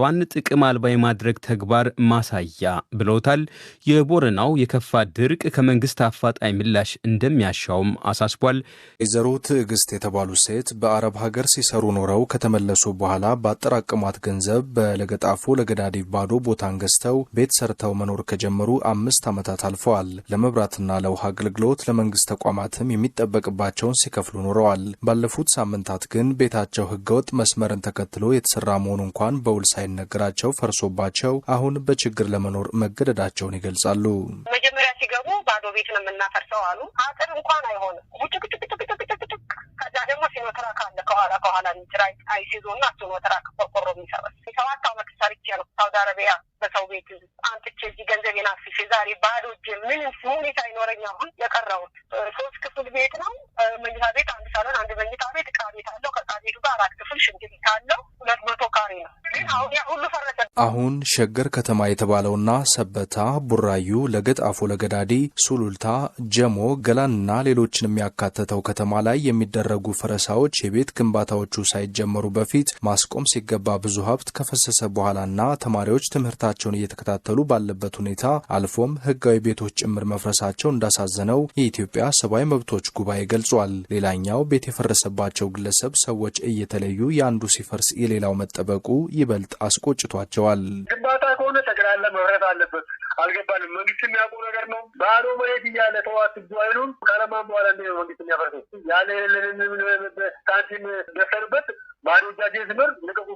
ዋን ጥቅም አልባ የማድረግ ተግባር ማሳያ ብለውታል። የቦረናው የከፋ ድርቅ ከመንግስት አፋጣኝ ምላሽ እንደሚያሻውም አሳስቧል። ወይዘሮ ትዕግስት የተባሉ ሴት በአረብ ሀገር ሲሰሩ ኖረው ከተመለሱ በኋላ ባጠራቀሟት ገንዘብ በለገጣፎ ለገዳዲ ባዶ ቦታን ገዝተው ቤት ሰርተው መኖር ከጀመሩ 5 ዓመታት አልፈዋል። ለመብራትና ለውሃ አገልግሎት ለመንግስት ተቋማትም የሚጠበቅባቸውን ሲከፍሉ ኖረዋል። ባለፉት ሳምንታት ግን ቤታቸው ህገወጥ መስመርን ተከትሎ የተሰራ መሆኑ እንኳን በውል ሳይነገራቸው ፈርሶባቸው አሁን በችግር ለመኖር መገደዳቸውን ይገልጻሉ። መጀመሪያ ሲገቡ ባዶ ቤት ነው የምናፈርሰው አሉ። አጥር እንኳን አይሆንም። ከዛ ደግሞ ሲኖትራክ አለ ከኋላ ሚትራይ አይሲዞና ሲኖትራክ ቆርቆሮ የሚሰበስ 7 ዓመት ሰርቼ ነው ሳውዲ አረቢያ በሰው ቤት አንጥቼ እዚህ ገንዘቤን አፍስሼ ዛሬ ባዶ እጄ ምንም ሁኔታ አይኖረኝ። አሁን የቀረሁት 3 ክፍል ቤት ነው። መኝታ ቤት 1 ሳሎን 1 መኝታ ቤት ዕቃ ቤት አለው። ከዕቃ ቤቱ ጋር 4 ክፍል ሽንት ቤት አለው። 200 ካሬ ነው። ግን አሁን ያ ሁሉ ፈረሰ። አሁን ሸገር ከተማ የተባለውና ሰበታ፣ ቡራዩ፣ ለገጣፎ ለገዳዲ፣ ሱሉልታ፣ ጀሞ፣ ገላንና ሌሎችን የሚያካተተው ከተማ ላይ የሚደረጉ ፈረሳዎች የቤት ግንባታዎቹ ሳይጀመሩ በፊት ማስቆም ሲገባ ብዙ ሀብት ከፈሰሰ በኋላና ተማሪዎች ትምህርታቸውን እየተከታተሉ ባለበት ሁኔታ አልፎም ህጋዊ ቤቶች ጭምር መፍረሳቸው እንዳሳዘነው የኢትዮጵያ ሰብአዊ መብቶች ጉባኤ ገልጿል። ሌላኛው ቤት የፈረሰባቸው ግለሰብ ሰዎች እየተለዩ የአንዱ ሲፈርስ የሌላው መጠበቁ ይበልጥ አስቆጭቷቸዋል። ግንባታ ከሆነ ጠቅላላ መፍረስ አለበት። አልገባንም። መንግስት የሚያውቀው ነገር ነው። ባዶ መሬት እያለ ተዋት አይሉም። ካለማን በኋላ እንደ መንግስት የሚያፈርሰው ያለ ሳንቲም ደፈርበት ባዶ ጃጄ ዝምር ለቀቁ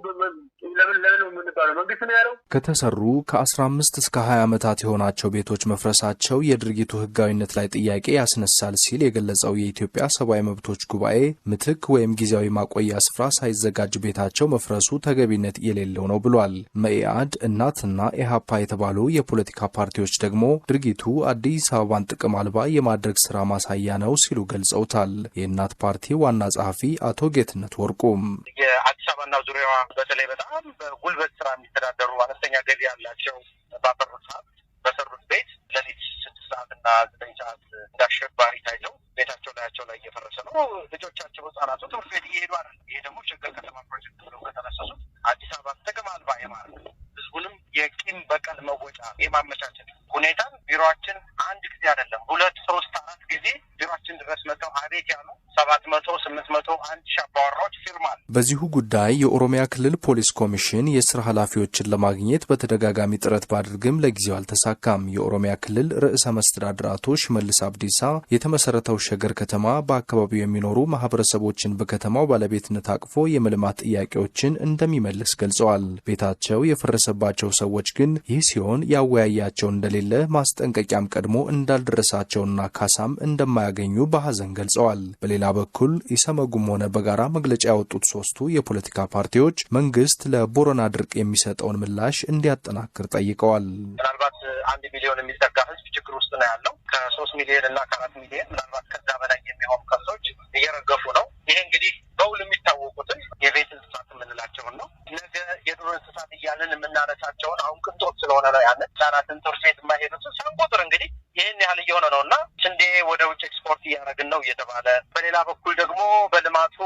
ለምን ነው የምንባለው? መንግስት ነው ያለው። ከተሰሩ ከ15 እስከ 20 ዓመታት የሆናቸው ቤቶች መፍረሳቸው የድርጊቱ ህጋዊነት ላይ ጥያቄ ያስነሳል ሲል የገለጸው የኢትዮጵያ ሰብአዊ መብቶች ጉባኤ ምትክ ወይም ጊዜያዊ ማቆያ ስፍራ ሳይዘጋጅ ቤታቸው መፍረሱ ተገቢነት የሌለው ነው ብሏል። መኢአድ፣ እናትና ኢሃፓ የተባሉ የፖለቲካ ፓርቲዎች ደግሞ ድርጊቱ አዲስ አበባን ጥቅም አልባ የማድረግ ስራ ማሳያ ነው ሲሉ ገልጸውታል። የእናት ፓርቲ ዋና ጸሐፊ አቶ ጌትነት ወርቁም የአዲስ አበባና ዙሪያዋ በተለይ በጣም በጉልበት ስራ የሚተዳደሩ አነስተኛ ገቢ ያላቸው ባፈሩት ሀብት በሰሩት ቤት ሌሊት 6 ሰዓትና 9 ሰዓት እንዳሸባሪ ታይተው ቤታቸው ላያቸው ላይ እየፈረሰ ነው። ልጆቻቸው ህጻናቱ ትምህርት ቤት እየሄዱ አይደል። ይሄ ደግሞ ሸገር ከተማ ፕሮጀክት ብለው ከተነሰሱት አዲስ አበባ ጥቅም አልባ የማድረግ ህዝቡንም የቂም በቀል መወጫ የማመቻቸት ሁኔታን ቢሮአችን አንድ ጊዜ አይደለም 2፣ 3፣ 4 ጊዜ ቢሮአችን ድረስ መጥተው አቤት ያሉ 700፣ 800፣ 1000 አባወራዎች ፊርማል። በዚሁ ጉዳይ የኦሮሚያ ክልል ፖሊስ ኮሚሽን የስራ ኃላፊዎችን ለማግኘት በተደጋጋሚ ጥረት ባድርግም ለጊዜው አልተሳካም። የኦሮሚያ ክልል ርዕሰ መስተዳድር አቶ ሽመልስ አብዲሳ የተመሰረተው ሸገር ከተማ በአካባቢው የሚኖሩ ማህበረሰቦችን በከተማው ባለቤትነት አቅፎ የመልማት ጥያቄዎችን እንደሚመልስ ገልጸዋል። ቤታቸው የፈረሰባቸው ሰዎች ግን ይህ ሲሆን ያወያያቸው እንደሌለ ማስጠንቀቂያም ቀድሞ እንዳልደረሳቸውና ካሳም እንደማያገኙ በሐዘን ገልጸዋል። በሌላ በኩል ኢሰመጉም ሆነ በጋራ መግለጫ ያወጡት 3ቱ የፖለቲካ ፓርቲዎች መንግስት ለቦረና ድርቅ የሚሰጠውን ምላሽ እንዲያጠናክር ጠይቀዋል። ምናልባት 1 ሚሊዮን የሚጠጋ ህዝብ ችግር ውስጥ ነው ያለው። ከ3 ሚሊዮን እና ከ4 ሚሊዮን ምናልባት ከዛ በላይ የሚሆኑ ከብቶች እየረገፉ ነው። ይሄ እንግዲህ በውል የሚታወቁትን የቤት እንስሳት የምንላቸውን ነው። ነገ የዱር እንስሳት እያልን የምናነሳቸውን አሁን ቅንጦት ስለሆነ ነው ያንን ህጻናትን ትምህርት ቤት የማይሄዱትን ሳንቆጥር እንግዲህ ይህን ያህል እየሆነ ነው እና ስንዴ ወደ ውጭ ኤክስፖርት እያደረግን ነው እየተባለ በሌላ በኩል ደግሞ በልማቱ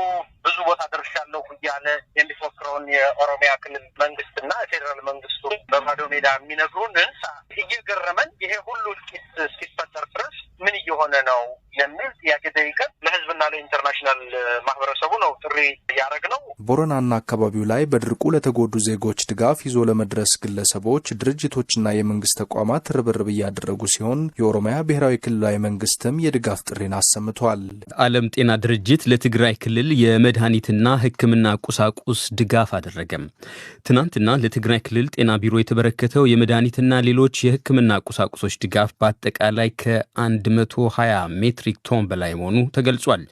ብዙ ቦታ ደርሻለሁ እያለ የሚፎክረውን የኦሮሚያ ክልል መንግስትና የፌዴራል መንግስቱ በባዶ ሜዳ የሚነግሩንን እየገረመን ይሄ ሁሉ እልቂት እስኪፈጠር ድረስ ምን እየሆነ ነው የሚል ጥያቄ ጠይቀን ለህዝብና ለኢንተርናሽናል ማህበረሰቡ ነው ጥሪ ያደረግነው። ቦረናና አካባቢው ላይ በድርቁ ለተጎዱ ዜጎች ድጋፍ ይዞ ለመድረስ ግለሰቦች፣ ድርጅቶችና የመንግስት ተቋማት ርብርብ እያደረጉ ሲሆን የኦሮሚያ ብሔራዊ ክልላዊ መንግስትም የድጋፍ ጥሪን አሰምቷል። ዓለም ጤና ድርጅት ለትግራይ ክልል የመድኃኒትና ሕክምና ቁሳቁስ ድጋፍ አደረገም። ትናንትና ለትግራይ ክልል ጤና ቢሮ የተበረከተው የመድኃኒትና ሌሎች የሕክምና ቁሳቁሶች ድጋፍ በአጠቃላይ ከ120 ሜትሪክ ቶን በላይ መሆኑ ተገልጿል።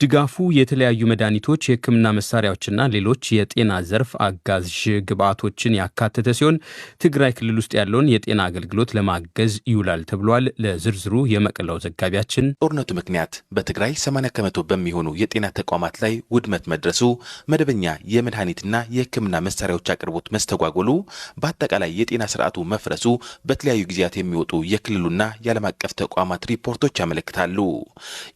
ድጋፉ የተለያዩ መድኃኒቶች፣ የሕክምና መሳሪያዎችና ሌሎች የጤና ዘርፍ አጋዥ ግብዓቶችን ያካተተ ሲሆን ትግራይ ክልል ውስጥ ያለውን የጤና አገልግሎት ለማገዝ ይውላል ተብሏል። ለዝርዝሩ የመቀለው ዘጋቢያችን። ጦርነቱ ምክንያት በትግራይ 80% በሚሆኑ የጤና ተቋማት ላይ ውድመት መድረሱ፣ መደበኛ የመድኃኒትና የሕክምና መሳሪያዎች አቅርቦት መስተጓጎሉ፣ በአጠቃላይ የጤና ስርዓቱ መፍረሱ በተለያዩ ጊዜያት የሚወጡ የክልሉና የዓለም አቀፍ ተቋማት ሪፖርቶች ያመለክታሉ።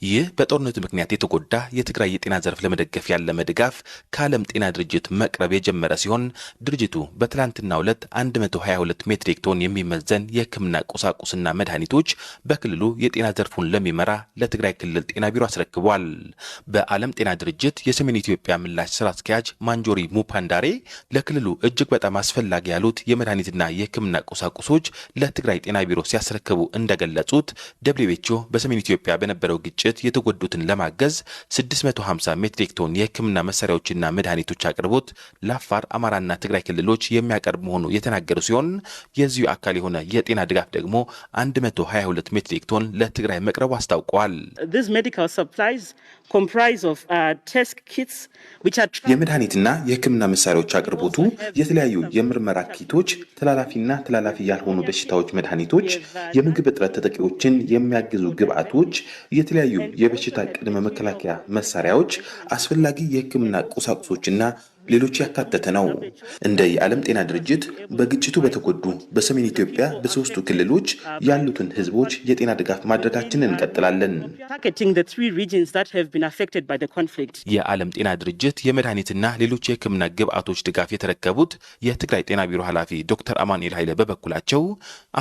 ይህ በጦርነቱ በጦርነቱ ምክንያት የተጎዳ የትግራይ የጤና ዘርፍ ለመደገፍ ያለመ ድጋፍ ከዓለም ጤና ድርጅት መቅረብ የጀመረ ሲሆን ድርጅቱ በትላንትናው ዕለት 122 ሜትሪክ ቶን የሚመዘን የሕክምና ቁሳቁስና መድኃኒቶች በክልሉ የጤና ዘርፉን ለሚመራ ለትግራይ ክልል ጤና ቢሮ አስረክቧል። በዓለም ጤና ድርጅት የሰሜን ኢትዮጵያ ምላሽ ስራ አስኪያጅ ማንጆሪ ሙፓንዳሬ ለክልሉ እጅግ በጣም አስፈላጊ ያሉት የመድኃኒትና የሕክምና ቁሳቁሶች ለትግራይ ጤና ቢሮ ሲያስረክቡ እንደገለጹት WHO በሰሜን ኢትዮጵያ በነበረው ግጭት የተጎዱትን ለማገዝ 650 ሜትሪክ ቶን የሕክምና መሳሪያዎችና መድኃኒቶች አቅርቦት ለአፋር፣ አማራና ትግራይ ክልሎች የሚያቀርብ መሆኑ የተናገሩ ሲሆን የዚሁ አካል የሆነ የጤና ድጋፍ ደግሞ 122 ሜትሪክ ቶን ለትግራይ መቅረቡ አስታውቀዋል። የመድኃኒትና የሕክምና መሳሪያዎች አቅርቦቱ የተለያዩ የምርመራ ኪቶች፣ ተላላፊና ተላላፊ ያልሆኑ በሽታዎች መድኃኒቶች፣ የምግብ እጥረት ተጠቂዎችን የሚያግዙ ግብአቶች፣ የተለያዩ የበሽታ ቅድመ መከላከያ መሳሪያዎች፣ አስፈላጊ የሕክምና ቁሳቁሶችና ሌሎች ያካተተ ነው። እንደ የዓለም ጤና ድርጅት በግጭቱ በተጎዱ በሰሜን ኢትዮጵያ በሶስቱ ክልሎች ያሉትን ህዝቦች የጤና ድጋፍ ማድረጋችንን እንቀጥላለን። የዓለም ጤና ድርጅት የመድኃኒትና ሌሎች የሕክምና ግብአቶች ድጋፍ የተረከቡት የትግራይ ጤና ቢሮ ኃላፊ ዶክተር አማኑኤል ኃይለ በበኩላቸው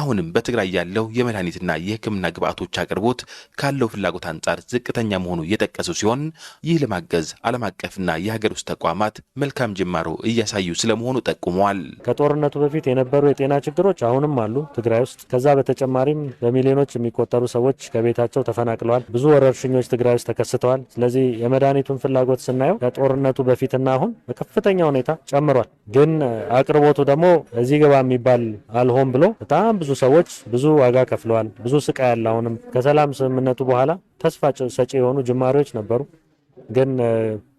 አሁንም በትግራይ ያለው የመድኃኒትና የሕክምና ግብአቶች አቅርቦት ካለው ፍላጎት አንጻር ዝቅተኛ መሆኑ የጠቀሱ ሲሆን ይህ ለማገዝ ዓለም አቀፍና የሀገር ውስጥ ተቋማት መልካም ጅማሮ እያሳዩ ስለመሆኑ ጠቁመዋል። ከጦርነቱ በፊት የነበሩ የጤና ችግሮች አሁንም አሉ ትግራይ ውስጥ። ከዛ በተጨማሪም በሚሊዮኖች የሚቆጠሩ ሰዎች ከቤታቸው ተፈናቅለዋል። ብዙ ወረርሽኞች ትግራይ ውስጥ ተከስተዋል። ስለዚህ የመድኃኒቱን ፍላጎት ስናየው ከጦርነቱ በፊትና አሁን በከፍተኛ ሁኔታ ጨምሯል። ግን አቅርቦቱ ደግሞ እዚህ ገባ የሚባል አልሆን ብሎ በጣም ብዙ ሰዎች ብዙ ዋጋ ከፍለዋል። ብዙ ስቃይ ያለ አሁንም ከሰላም ስምምነቱ በኋላ ተስፋ ሰጪ የሆኑ ጅማሬዎች ነበሩ። ግን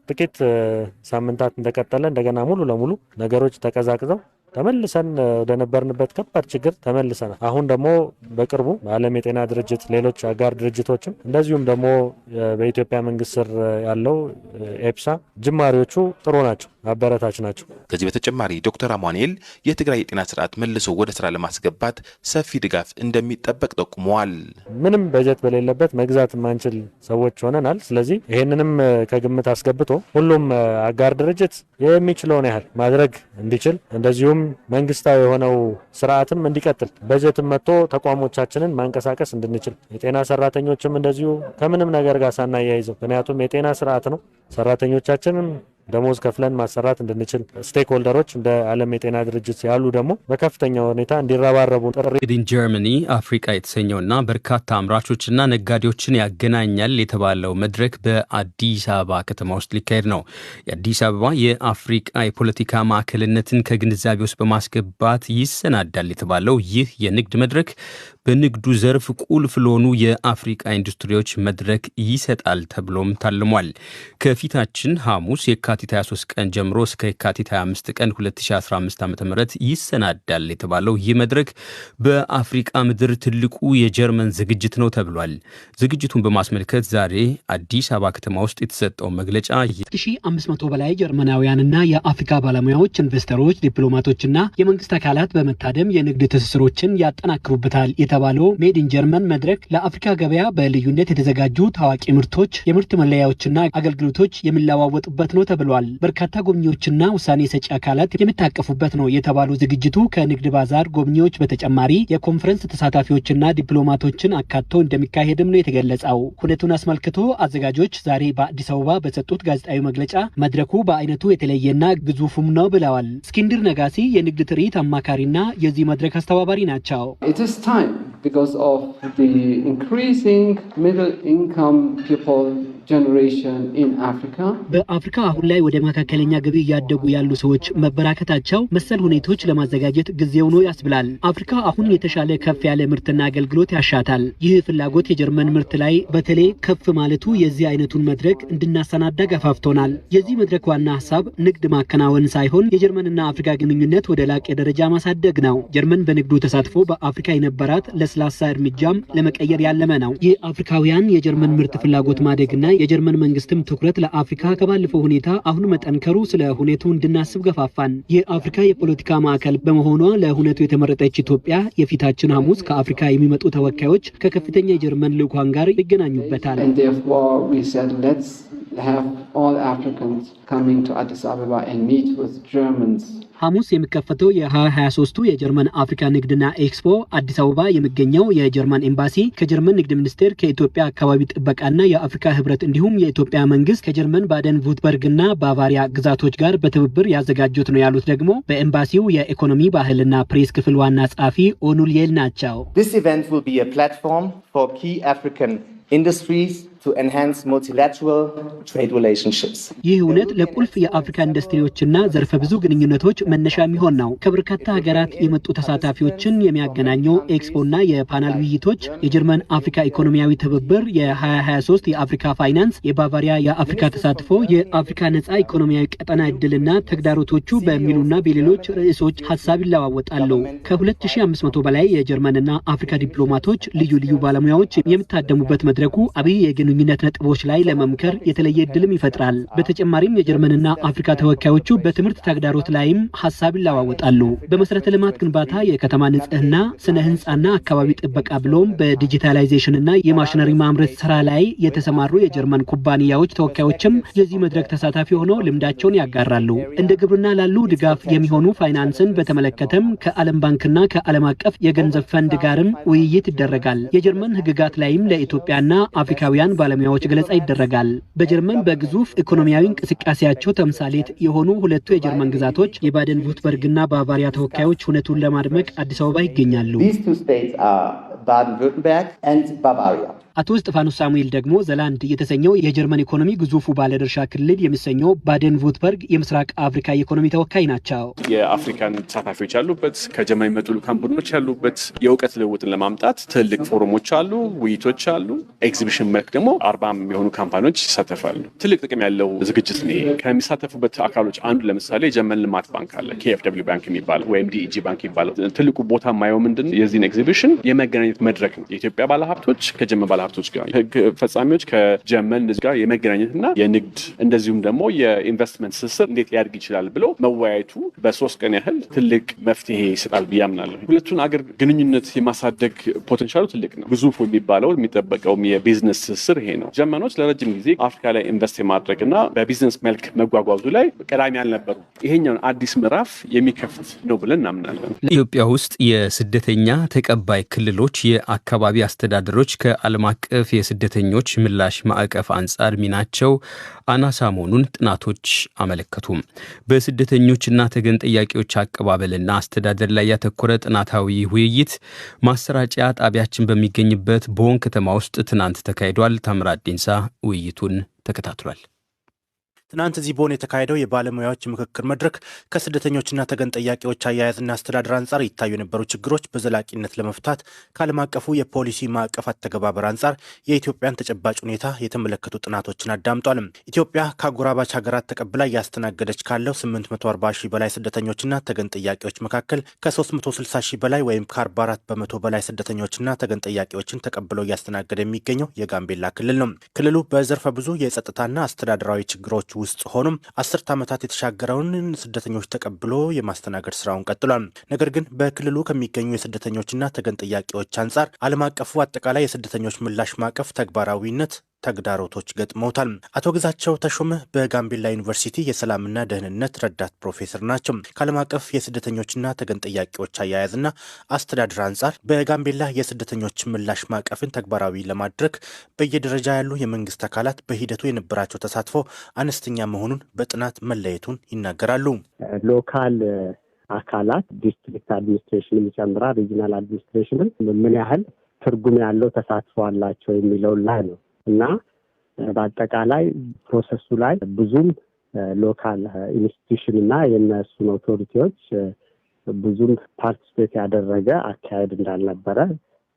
ጥቂት ሳምንታት እንደቀጠለ እንደገና ሙሉ ለሙሉ ነገሮች ተቀዛቅዘው ተመልሰን ወደ ነበርንበት ከባድ ችግር ተመልሰናል። አሁን ደግሞ በቅርቡ በዓለም የጤና ድርጅት ሌሎች አጋር ድርጅቶችም እንደዚሁም ደግሞ በኢትዮጵያ መንግስት ስር ያለው ኤፕሳ ጅማሬዎቹ ጥሩ ናቸው፣ አበረታች ናቸው። ከዚህ በተጨማሪ ዶክተር አማኑኤል የትግራይ የጤና ስርዓት መልሶ ወደ ስራ ለማስገባት ሰፊ ድጋፍ እንደሚጠበቅ ጠቁመዋል። ምንም በጀት በሌለበት መግዛት ማንችል ሰዎች ሆነናል። ስለዚህ ይሄንንም ከግምት አስገብቶ ሁሉም አጋር ድርጅት የሚችለውን ያህል ማድረግ እንዲችል እንደዚሁም መንግስታዊ የሆነው ስርዓትም እንዲቀጥል በጀትም መጥቶ ተቋሞቻችንን ማንቀሳቀስ እንድንችል የጤና ሰራተኞችም እንደዚሁ ከምንም ነገር ጋር ሳናያይዘው ምክንያቱም የጤና ስርዓት ነው ሰራተኞቻችንም ደሞዝ ከፍለን ማሰራት እንድንችል ስቴክሆልደሮች እንደ ዓለም የጤና ድርጅት ያሉ ደግሞ በከፍተኛ ሁኔታ እንዲረባረቡ ኢን ጀርመኒ አፍሪካ የተሰኘውና በርካታ አምራቾችና ነጋዴዎችን ያገናኛል የተባለው መድረክ በአዲስ አበባ ከተማ ውስጥ ሊካሄድ ነው። የአዲስ አበባ የአፍሪካ የፖለቲካ ማዕከልነትን ከግንዛቤ ውስጥ በማስገባት ይሰናዳል የተባለው ይህ የንግድ መድረክ በንግዱ ዘርፍ ቁልፍ ለሆኑ የአፍሪካ ኢንዱስትሪዎች መድረክ ይሰጣል ተብሎም ታልሟል። ከፊታችን ሐሙስ የካቲት 23 ቀን ጀምሮ እስከ የካቲት 25 ቀን 2015 ዓ.ም ይሰናዳል የተባለው ይህ መድረክ በአፍሪካ ምድር ትልቁ የጀርመን ዝግጅት ነው ተብሏል። ዝግጅቱን በማስመልከት ዛሬ አዲስ አበባ ከተማ ውስጥ የተሰጠው መግለጫ 1500 በላይ ጀርመናውያንና የአፍሪካ ባለሙያዎች፣ ኢንቨስተሮች፣ ዲፕሎማቶችና የመንግስት አካላት በመታደም የንግድ ትስስሮችን ያጠናክሩበታል የተባለው ሜድ ኢን ጀርመን መድረክ ለአፍሪካ ገበያ በልዩነት የተዘጋጁ ታዋቂ ምርቶች፣ የምርት መለያዎችና አገልግሎቶች የሚለዋወጡበት ነው ተብሏል። በርካታ ጎብኚዎችና ውሳኔ ሰጪ አካላት የሚታቀፉበት ነው የተባሉ ዝግጅቱ ከንግድ ባዛር ጎብኚዎች በተጨማሪ የኮንፈረንስ ተሳታፊዎችና ዲፕሎማቶችን አካቶ እንደሚካሄድም ነው የተገለጸው። ሁነቱን አስመልክቶ አዘጋጆች ዛሬ በአዲስ አበባ በሰጡት ጋዜጣዊ መግለጫ መድረኩ በአይነቱ የተለየና ግዙፍም ነው ብለዋል። እስክንድር ነጋሲ የንግድ ትርኢት አማካሪና የዚህ መድረክ አስተባባሪ ናቸው። Because of the increasing middle income people generation in Africa. በአፍሪካ አሁን ላይ ወደ መካከለኛ ገቢ እያደጉ ያሉ ሰዎች መበራከታቸው መሰል ሁኔታዎች ለማዘጋጀት ጊዜው ነው ያስብላል። አፍሪካ አሁን የተሻለ ከፍ ያለ ምርትና አገልግሎት ያሻታል። ይህ ፍላጎት የጀርመን ምርት ላይ በተለይ ከፍ ማለቱ የዚህ አይነቱን መድረክ እንድናሰናዳ ገፋፍቶናል። የዚህ መድረክ ዋና ሀሳብ ንግድ ማከናወን ሳይሆን የጀርመንና አፍሪካ ግንኙነት ወደ ላቀ ደረጃ ማሳደግ ነው። ጀርመን በንግዱ ተሳትፎ በአፍሪካ የነበራት ለስላሳ እርምጃም ለመቀየር ያለመ ነው። የአፍሪካውያን የጀርመን ምርት ፍላጎት ማደግና የጀርመን መንግስትም ትኩረት ለአፍሪካ ከባለፈው ሁኔታ አሁን መጠንከሩ ስለ ሁኔታው እንድናስብ ገፋፋን። የአፍሪካ የፖለቲካ ማዕከል በመሆኗ ለሁኔታው የተመረጠች ኢትዮጵያ የፊታችን ሐሙስ ከአፍሪካ የሚመጡ ተወካዮች ከከፍተኛ የጀርመን ልዑካን ጋር ይገናኙበታል። have all Africans coming to Addis Ababa and meet with Germans. ሐሙስ የሚከፈተው የ2023 የጀርመን አፍሪካ ንግድና ኤክስፖ አዲስ አበባ የሚገኘው የጀርመን ኤምባሲ ከጀርመን ንግድ ሚኒስቴር ከኢትዮጵያ አካባቢ ጥበቃና የአፍሪካ ህብረት እንዲሁም የኢትዮጵያ መንግስት ከጀርመን ባደን ቩርትበርግና ባቫሪያ ግዛቶች ጋር በትብብር ያዘጋጁት ነው ያሉት ደግሞ በኤምባሲው የኢኮኖሚ ባህልና ፕሬስ ክፍል ዋና ጸሐፊ ኦኑልየል ናቸው። This event will be a platform for key African industries to enhance multilateral trade relationships. ይህ እውነት ለቁልፍ የአፍሪካ ኢንዱስትሪዎችና ዘርፈ ብዙ ግንኙነቶች መነሻ የሚሆን ነው። ከበርካታ ሀገራት የመጡ ተሳታፊዎችን የሚያገናኘው ኤክስፖና የፓናል ውይይቶች የጀርመን አፍሪካ ኢኮኖሚያዊ ትብብር፣ የ2023 የአፍሪካ ፋይናንስ፣ የባቫሪያ የአፍሪካ ተሳትፎ፣ የአፍሪካ ነጻ ኢኮኖሚያዊ ቀጠና እድልና ተግዳሮቶቹ በሚሉና በሌሎች ርዕሶች ሐሳብ ይለዋወጣሉ። ከ2500 በላይ የጀርመንና አፍሪካ ዲፕሎማቶች፣ ልዩ ልዩ ባለሙያዎች የሚታደሙበት መድረኩ አብይ የግንኙነት ነጥቦች ላይ ለመምከር የተለየ እድልም ይፈጥራል። በተጨማሪም የጀርመንና አፍሪካ ተወካዮቹ በትምህርት ተግዳሮት ላይም ሐሳብ ይለዋወጣሉ። በመሰረተ ልማት ግንባታ፣ የከተማ ንጽህና፣ ስነ ህንጻና አካባቢ ጥበቃ ብሎም በዲጂታላይዜሽንና የማሽነሪ ማምረት ስራ ላይ የተሰማሩ የጀርመን ኩባንያዎች ተወካዮችም የዚህ መድረክ ተሳታፊ ሆነው ልምዳቸውን ያጋራሉ። እንደ ግብርና ላሉ ድጋፍ የሚሆኑ ፋይናንስን በተመለከተም ከዓለም ባንክና ከዓለም አቀፍ የገንዘብ ፈንድ ጋርም ውይይት ይደረጋል። የጀርመን ህግጋት ላይም ለኢትዮጵያና አፍሪካውያን ባለሙያዎች ገለጻ ይደረጋል። በጀርመን በግዙፍ ኢኮኖሚያዊ እንቅስቃሴያቸው ተምሳሌት የሆኑ ሁለቱ የጀርመን ግዛቶች የባደን ቩርትበርግና ባቫሪያ ተወካዮች ሁነቱን ለማድመቅ አዲስ አበባ ይገኛሉ። Baden-Württemberg and Bavaria. አቶ እስጢፋኖስ ሳሙኤል ደግሞ ዘላንድ የተሰኘው የጀርመን ኢኮኖሚ ግዙፉ ባለድርሻ ክልል የሚሰኘው ባደን ቩርትበርግ የምስራቅ አፍሪካ የኢኮኖሚ ተወካይ ናቸው። የአፍሪካን ተሳታፊዎች ያሉበት ከጀርመን የመጡ ልኡካን ቡድኖች ያሉበት የእውቀት ልውውጥን ለማምጣት ትልቅ ፎረሞች አሉ፣ ውይይቶች አሉ። ኤግዚቢሽን መልክ ደግሞ 40 የሚሆኑ ካምፓኒዎች ይሳተፋሉ። ትልቅ ጥቅም ያለው ዝግጅት ነው። ከሚሳተፉበት አካሎች አንዱ ለምሳሌ የጀርመን ልማት ባንክ አለ፣ KfW ባንክ የሚባለው ወይም DEG ባንክ የሚባለው። ትልቁ ቦታ የማየው ምንድን ነው የዚህን ኤግዚቢሽን የመገናኘት መድረክ ነው። የኢትዮጵያ ባለሀብቶች ከጀርመን ባለሀብቶች ጋር፣ ህግ ፈጻሚዎች ከጀርመን ጋር የመገናኘትና የንግድ እንደዚሁም ደግሞ የኢንቨስትመንት ትስስር እንዴት ሊያድግ ይችላል ብሎ መወያየቱ በ3 ቀን ያህል ትልቅ መፍትሄ ይሰጣል ብዬ አምናለሁ። ሁለቱን አገር ግንኙነት የማሳደግ ፖቴንሻሉ ትልቅ ነው። ግዙፍ የሚባለው የሚጠበቀው የቢዝነስ ትስስር ይሄ ነው። ጀርመኖች ለረጅም ጊዜ አፍሪካ ላይ ኢንቨስት የማድረግና በቢዝነስ መልክ መጓጓዙ ላይ ቀዳሚ አልነበሩ። ይሄኛውን አዲስ ምዕራፍ የሚከፍት ነው ብለን እናምናለን። ኢትዮጵያ ውስጥ የስደተኛ ተቀባይ ክልሎች የአካባቢ አስተዳደሮች ከዓለም አቀፍ የስደተኞች ምላሽ ማዕቀፍ አንጻር ሚናቸው አናሳ መሆኑን ጥናቶች አመለከቱም። በስደተኞችና ተገን ጠያቂዎች አቀባበልና አስተዳደር ላይ ያተኮረ ጥናታዊ ውይይት ማሰራጫ ጣቢያችን በሚገኝበት ቦን ከተማ ውስጥ ትናንት ተካሂዷል። ታምራት ዲንሳ ውይይቱን ተከታትሏል። ትናንት እዚህ ቦን የተካሄደው የባለሙያዎች ምክክር መድረክ ከስደተኞችና ተገን ጠያቂዎች አያያዝና አስተዳደር አንጻር ይታዩ የነበሩ ችግሮች በዘላቂነት ለመፍታት ከዓለም አቀፉ የፖሊሲ ማዕቀፍ አተገባበር አንጻር የኢትዮጵያን ተጨባጭ ሁኔታ የተመለከቱ ጥናቶችን አዳምጧል። ኢትዮጵያ ከአጎራባች ሀገራት ተቀብላ እያስተናገደች ካለው 840 ሺህ በላይ ስደተኞችና ተገን ጠያቂዎች መካከል ከ360 ሺህ በላይ ወይም ከ44 በመቶ በላይ ስደተኞችና ተገን ጠያቂዎችን ተቀብለው እያስተናገደ የሚገኘው የጋምቤላ ክልል ነው። ክልሉ በዘርፈ ብዙ የጸጥታና አስተዳደራዊ ችግሮች ውስጥ ሆኖም 10 ዓመታት የተሻገረውን ስደተኞች ተቀብሎ የማስተናገድ ስራውን ቀጥሏል። ነገር ግን በክልሉ ከሚገኙ የስደተኞችና ተገን ጠያቂዎች አንጻር ዓለም አቀፉ አጠቃላይ የስደተኞች ምላሽ ማዕቀፍ ተግባራዊነት ተግዳሮቶች ገጥመውታል። አቶ ግዛቸው ተሾመ በጋምቤላ ዩኒቨርሲቲ የሰላምና ደህንነት ረዳት ፕሮፌሰር ናቸው። ከዓለም አቀፍ የስደተኞችና ተገን ጠያቂዎች አያያዝና አስተዳደር አንጻር በጋምቤላ የስደተኞች ምላሽ ማዕቀፍን ተግባራዊ ለማድረግ በየደረጃ ያሉ የመንግስት አካላት በሂደቱ የነበራቸው ተሳትፎ አነስተኛ መሆኑን በጥናት መለየቱን ይናገራሉ። ሎካል አካላት ዲስትሪክት አድሚኒስትሬሽን ይጨምራል፣ ሪጂናል አድሚኒስትሬሽን ምን ያህል ትርጉም ያለው ተሳትፎ አላቸው የሚለውን ላይ ነው እና በአጠቃላይ ፕሮሰሱ ላይ ብዙም ሎካል ኢንስቲትዩሽን እና የነሱን ኦቶሪቲዎች ብዙም ፓርቲስፔት ያደረገ አካሄድ እንዳልነበረ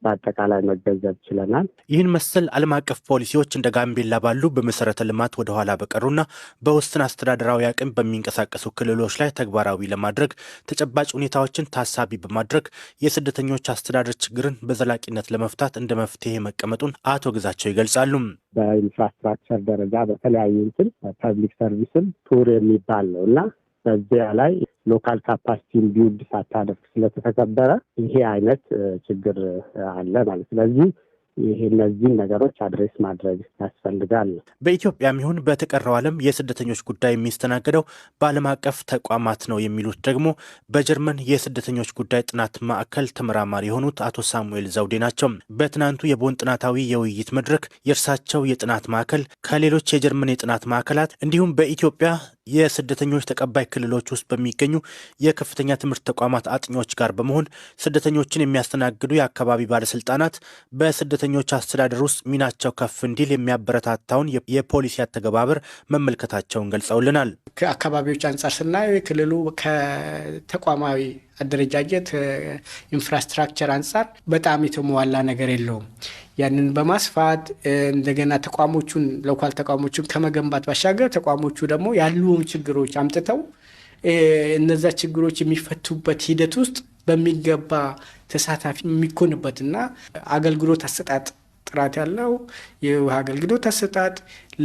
በአጠቃላይ መገንዘብ ችለናል። ይህን መሰል ዓለም አቀፍ ፖሊሲዎች እንደ ጋምቤላ ባሉ በመሰረተ ልማት ወደ ኋላ በቀሩና በውስን አስተዳደራዊ አቅም በሚንቀሳቀሱ ክልሎች ላይ ተግባራዊ ለማድረግ ተጨባጭ ሁኔታዎችን ታሳቢ በማድረግ የስደተኞች አስተዳደር ችግርን በዘላቂነት ለመፍታት እንደ መፍትሄ መቀመጡን አቶ ግዛቸው ይገልጻሉ። በኢንፍራስትራክቸር ደረጃ በተለያዩ ፐብሊክ ሰርቪስን ቱር የሚባል ነው እና በዚያ ላይ ሎካል ካፓሲቲን ቢውልድ ሳታደርግ ስለተከበረ ይሄ አይነት ችግር አለ ማለት። ስለዚህ እነዚህን ነገሮች አድሬስ ማድረግ ያስፈልጋል። በኢትዮጵያም ይሁን በተቀረው ዓለም የስደተኞች ጉዳይ የሚስተናገደው በዓለም አቀፍ ተቋማት ነው የሚሉት ደግሞ በጀርመን የስደተኞች ጉዳይ ጥናት ማዕከል ተመራማሪ የሆኑት አቶ ሳሙኤል ዘውዴ ናቸው። በትናንቱ የቦን ጥናታዊ የውይይት መድረክ የእርሳቸው የጥናት ማዕከል ከሌሎች የጀርመን የጥናት ማዕከላት እንዲሁም በኢትዮጵያ የስደተኞች ተቀባይ ክልሎች ውስጥ በሚገኙ የከፍተኛ ትምህርት ተቋማት አጥኚዎች ጋር በመሆን ስደተኞችን የሚያስተናግዱ የአካባቢ ባለስልጣናት በስደተኞች አስተዳደር ውስጥ ሚናቸው ከፍ እንዲል የሚያበረታታውን የፖሊሲ አተገባበር መመልከታቸውን ገልጸውልናል። ከአካባቢዎች አንጻር ስናየው የክልሉ ከተቋማዊ አደረጃጀት ኢንፍራስትራክቸር አንጻር በጣም የተሟላ ነገር የለውም። ያንን በማስፋት እንደገና ተቋሞቹን ሎካል ተቋሞቹን ከመገንባት ባሻገር ተቋሞቹ ደግሞ ያሉን ችግሮች አምጥተው እነዛ ችግሮች የሚፈቱበት ሂደት ውስጥ በሚገባ ተሳታፊ የሚኮንበትና አገልግሎት አሰጣጥ ጥራት ያለው የውሃ አገልግሎት አሰጣጥ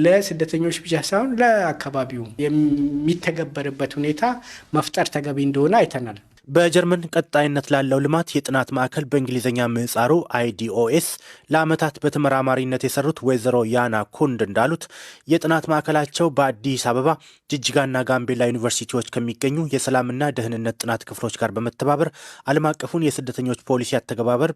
ለስደተኞች ብቻ ሳይሆን ለአካባቢው የሚተገበርበት ሁኔታ መፍጠር ተገቢ እንደሆነ አይተናል። በጀርመን ቀጣይነት ላለው ልማት የጥናት ማዕከል በእንግሊዝኛ ምህጻሩ IDOS ለዓመታት በተመራማሪነት የሰሩት ወይዘሮ ያና ኩንድ እንዳሉት የጥናት ማዕከላቸው በአዲስ አበባ፣ ጅጅጋና ጋምቤላ ዩኒቨርሲቲዎች ከሚገኙ የሰላምና ደህንነት ጥናት ክፍሎች ጋር በመተባበር ዓለም አቀፉን የስደተኞች ፖሊሲ አተገባበር